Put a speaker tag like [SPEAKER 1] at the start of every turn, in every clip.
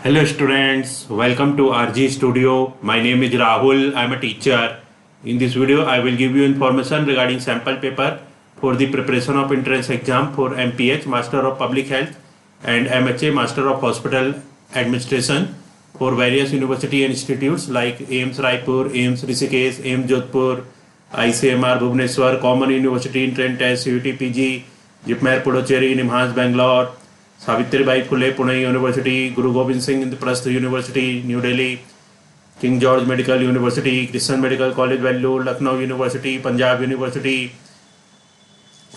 [SPEAKER 1] Hello students, welcome to RG Studio. My name is Rahul. I am a teacher. In this video, I will give you information regarding sample paper for the preparation of entrance exam for MPH Master of Public Health and MHA Master of Hospital Administration for various university and institutes like AIIMS Raipur, AIIMS Rishikesh, AIIMS Jodhpur, ICMR Bhubaneswar, Common University Entrance Test, CUT PG, JIPMER Puducherry, NIMHANS Bangalore, Savitribai Phule Pune University, Guru Gobind Singh Indraprastha University New Delhi, King George Medical University, Christian Medical College Vellore, Lucknow University, Punjab University,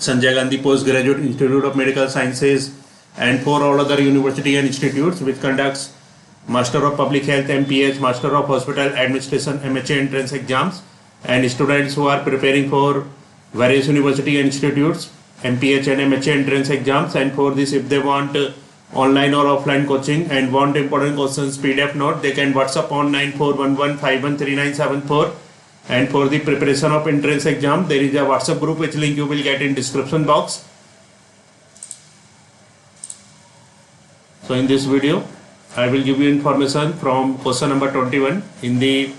[SPEAKER 1] Sanjay Gandhi Post Graduate Institute of Medical Sciences and for all other university and institutes which conducts Master of Public Health MPH, Master of Hospital Administration MHA entrance exams, and students who are preparing for various university and institutes MPH and MHA entrance exams. And for this, if they want online or offline coaching and want important questions PDF note, they can WhatsApp on 9411513974. And for the preparation of entrance exam, there is a WhatsApp group which link you will get in description box. So in this video, I will give you information from question number 21. In the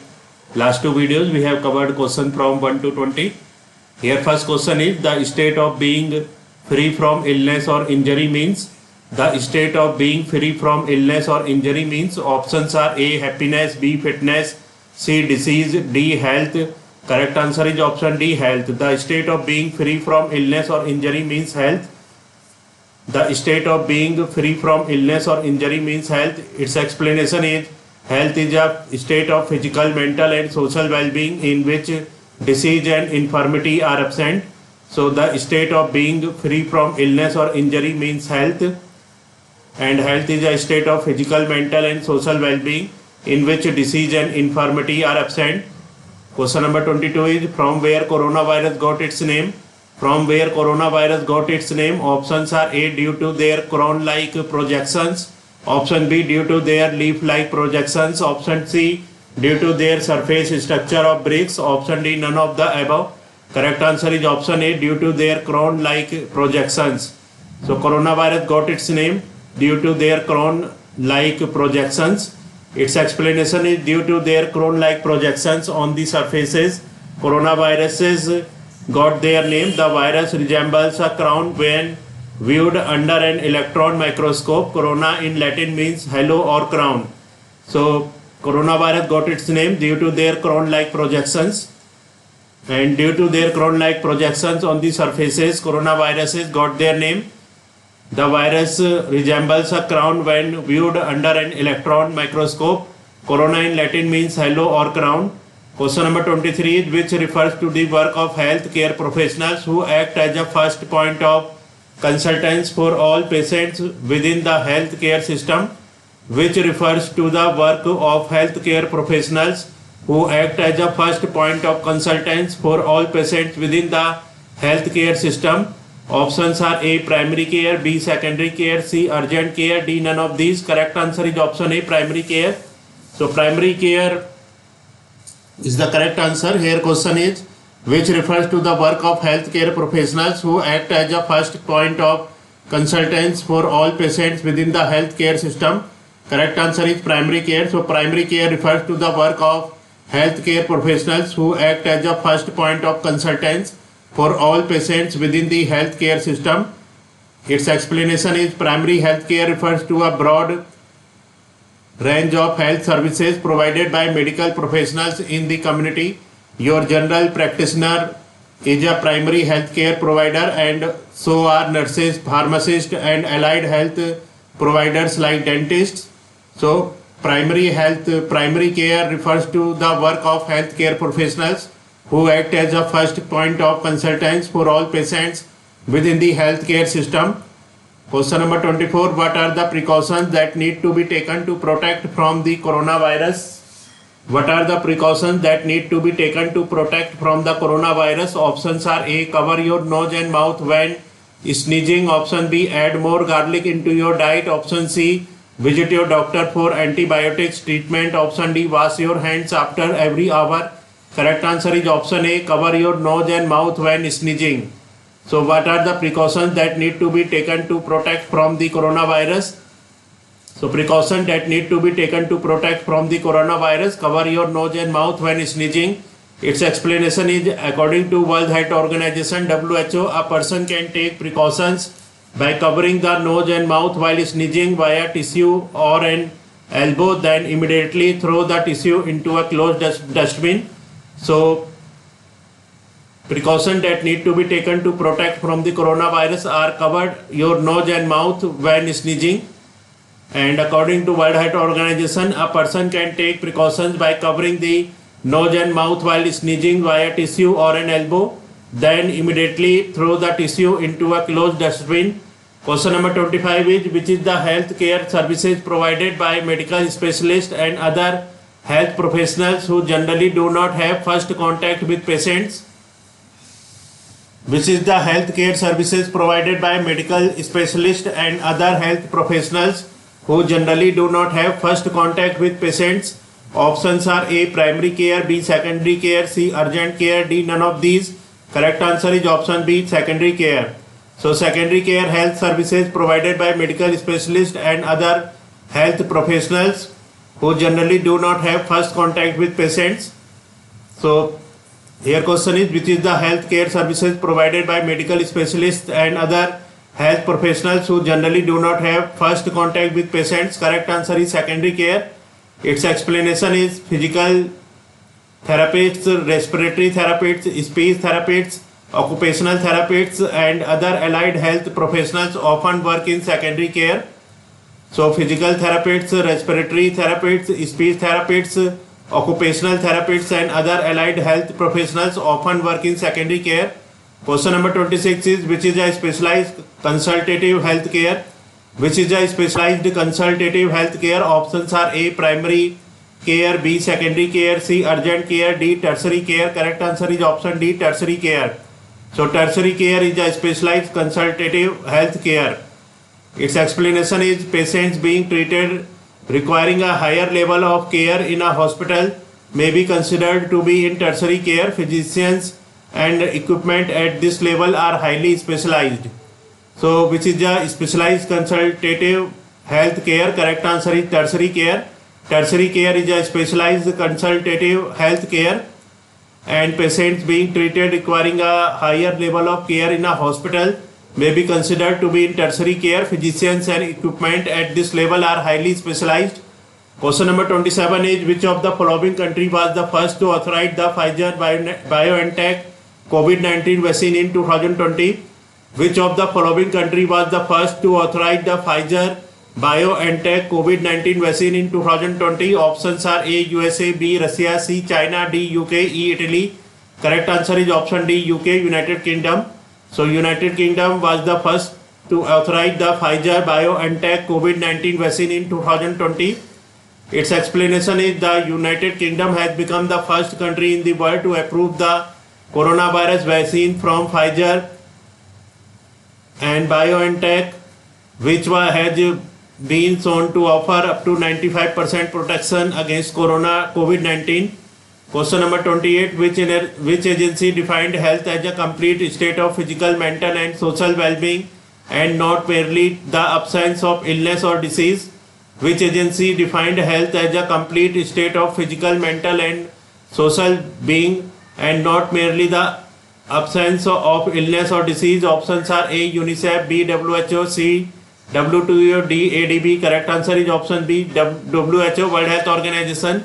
[SPEAKER 1] last two videos, we have covered question from 1 to 20. Here first question is the state of being free from illness or injury means. The state of being free from illness or injury means options are A. Happiness, B. Fitness, C. Disease, D. Health. Correct answer is option D. Health. The state of being free from illness or injury means health. The state of being free from illness or injury means health. Its explanation is health is a state of physical, mental and social well-being in which disease and infirmity are absent. So the state of being free from illness or injury means health, and health is a state of physical, mental and social well-being in which disease and infirmity are absent. Question number 22 is from where coronavirus got its name. From where coronavirus got its name, options are A. due to their crown-like projections, option B. due to their leaf-like projections, option C. due to their surface structure of bricks, option D. none of the above. Correct answer is option A. due to their crown-like projections. So coronavirus got its name due to their crown-like projections. Its explanation is due to their crown-like projections on the surfaces. Coronaviruses got their name. The virus resembles a crown when viewed under an electron microscope. Corona in Latin means hello or crown. So coronavirus got its name due to their crown-like projections, and due to their crown-like projections on the surfaces, coronaviruses got their name. The virus resembles a crown when viewed under an electron microscope. Corona in Latin means hello or crown. Question number 23 is which refers to the work of healthcare professionals who act as a first point of consultants for all patients within the healthcare system. Which refers to the work of healthcare professionals who act as a first point of consultants for all patients within the healthcare system. Options are A. primary care, B. secondary care, C. urgent care, D. none of these. Correct answer is option A. primary care. So primary care is the correct answer. Here question is which refers to the work of healthcare professionals who act as a first point of consultants for all patients within the healthcare system. Correct answer is primary care. So primary care refers to the work of healthcare professionals who act as a first point of consultants for all patients within the healthcare system. Its explanation is primary healthcare refers to a broad range of health services provided by medical professionals in the community. Your general practitioner is a primary healthcare provider, and so are nurses, pharmacists and allied health providers like dentists. So primary care refers to the work of healthcare professionals who act as a first point of consultants for all patients within the healthcare system. Question number 24. What are the precautions that need to be taken to protect from the coronavirus? What are the precautions that need to be taken to protect from the coronavirus? Options are A. cover your nose and mouth when sneezing. Option B. add more garlic into your diet. Option C. visit your doctor for antibiotics treatment. Option D. wash your hands after every hour. Correct answer is option A. cover your nose and mouth when sneezing. So what are the precautions that need to be taken to protect from the coronavirus? So precaution that need to be taken to protect from the coronavirus: cover your nose and mouth when sneezing. Its explanation is, according to World Health Organization (WHO), a person can take precautions by covering the nose and mouth while sneezing via tissue or an elbow, then immediately throw the tissue into a closed dustbin. So precautions that need to be taken to protect from the coronavirus are: cover your nose and mouth when sneezing. And according to World Health Organization, a person can take precautions by covering the nose and mouth while sneezing via tissue or an elbow, then immediately throw the tissue into a closed dustbin. Question number 25 is, which is the health care services provided by medical specialists and other health professionals who generally do not have first contact with patients? Which is the health care services provided by medical specialists and other health professionals who generally do not have first contact with patients? Options are: A, primary care; B, secondary care; C, urgent care; D, none of these. Correct answer is option B, secondary care. So secondary care health services provided by medical specialists and other health professionals who generally do not have first contact with patients. So here question is, which is the health care services provided by medical specialists and other health professionals who generally do not have first contact with patients? Correct answer is secondary care. Its explanation is, physical therapists, respiratory therapists, speech therapists, occupational therapists and other allied health professionals often work in secondary care. So physical therapists, respiratory therapists, speech therapists, occupational therapists and other allied health professionals often work in secondary care. Question number 26 is, which is a specialized consultative health care? Which is a specialized consultative health care? Options are: A, primary care; B, secondary care; C, urgent care; D, tertiary care. Correct answer is option D, tertiary care. So tertiary care is a specialized consultative health care. Its explanation is, patients being treated requiring a higher level of care in a hospital may be considered to be in tertiary care. Physicians and equipment at this level are highly specialized. So which is the specialized consultative health care? Correct answer is tertiary care. Tertiary care is a specialized consultative health care, and patients being treated requiring a higher level of care in a hospital may be considered to be in tertiary care. Physicians and equipment at this level are highly specialized. Question number 27 is, which of the following country was the first to authorize the Pfizer BioNTech COVID-19 vaccine in 2020? Which of the following country was the first to authorize the Pfizer BioNTech COVID-19 vaccine in 2020? Options are: A, USA; B, Russia; C, China; D, UK; E, Italy. Correct answer is option D, UK, United Kingdom. So United Kingdom was the first to authorize the Pfizer BioNTech COVID-19 vaccine in 2020. Its explanation is, the United Kingdom has become the first country in the world to approve the coronavirus vaccine from Pfizer and BioNTech, which has been shown to offer up to 95% protection against COVID-19. Question number 28, which agency defined health as a complete state of physical, mental and social well-being and not merely the absence of illness or disease? Which agency defined health as a complete state of physical, mental and social being and not merely the absence of illness or disease? Options are: A, UNICEF; B, WHO; C, WTO; D, ADB. Correct answer is option B, WHO, World Health Organization.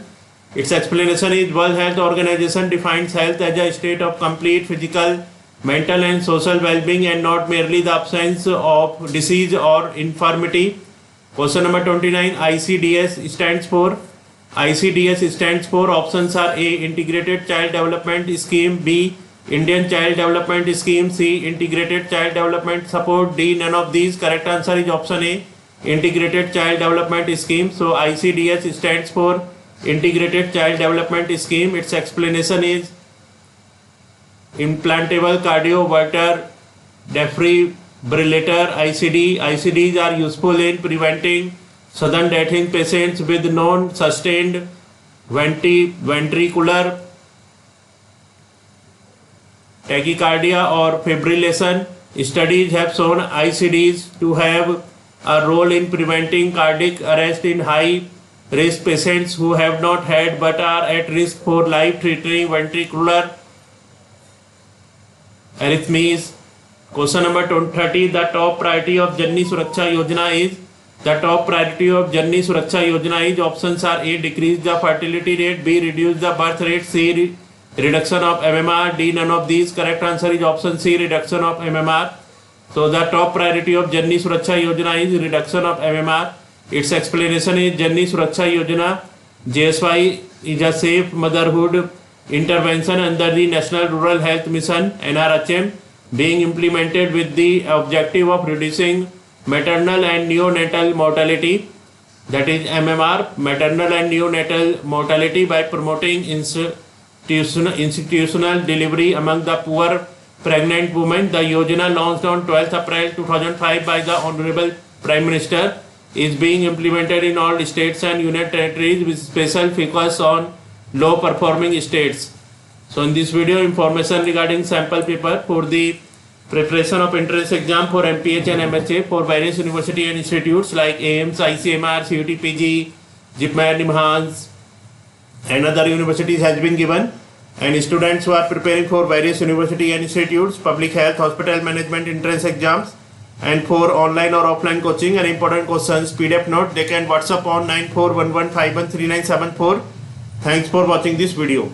[SPEAKER 1] Its explanation is, World Health Organization defines health as a state of complete physical, mental and social well-being and not merely the absence of disease or infirmity. Question number 29, ICDS stands for? ICDS stands for, options are: A, Integrated Child Development Scheme; B, Indian Child Development Scheme; C, Integrated Child Development Support; D, none of these. Correct answer is option A, Integrated Child Development Scheme. So ICDS stands for Integrated Child Development Scheme. Its explanation is, implantable cardioverter defibrillator ICD. ICDs are useful in preventing sudden death in patients with non-sustained ventricular tachycardia or fibrillation. Studies have shown ICDs to have a role in preventing cardiac arrest in high risk patients who have not had but are at risk for life-threatening ventricular arrhythmias. Question number 30. The top priority of Janani Suraksha Yojana is. The top priority of Janani Suraksha Yojana is. Options are A. Decrease the fertility rate, B. Reduce the birth rate, C. Reduction of MMR, D. None of these. Correct answer is option C. Reduction of MMR. So the top priority of Janani Suraksha Yojana is reduction of MMR. Its explanation is Janani Suraksha Yojana JSY is a safe motherhood intervention under the National Rural Health Mission NRHM being implemented with the objective of reducing maternal and neonatal mortality, that is MMR, maternal and neonatal mortality, by promoting institutional delivery among the poor pregnant women. The Yojana, launched on 12th April 2005 by the Honorable Prime Minister, is being implemented in all states and union territories with special focus on low performing states. So in this video, information regarding sample paper for the preparation of entrance exam for MPH and MHA for various university and institutes like AIMS, ICMR, CUT PG, JIPMER, NIMHANS and other universities has been given, and students who are preparing for various university and institutes, public health, hospital management entrance exams and for online or offline coaching and important questions PDF note, they can WhatsApp on 9411513974. Thanks for watching this video.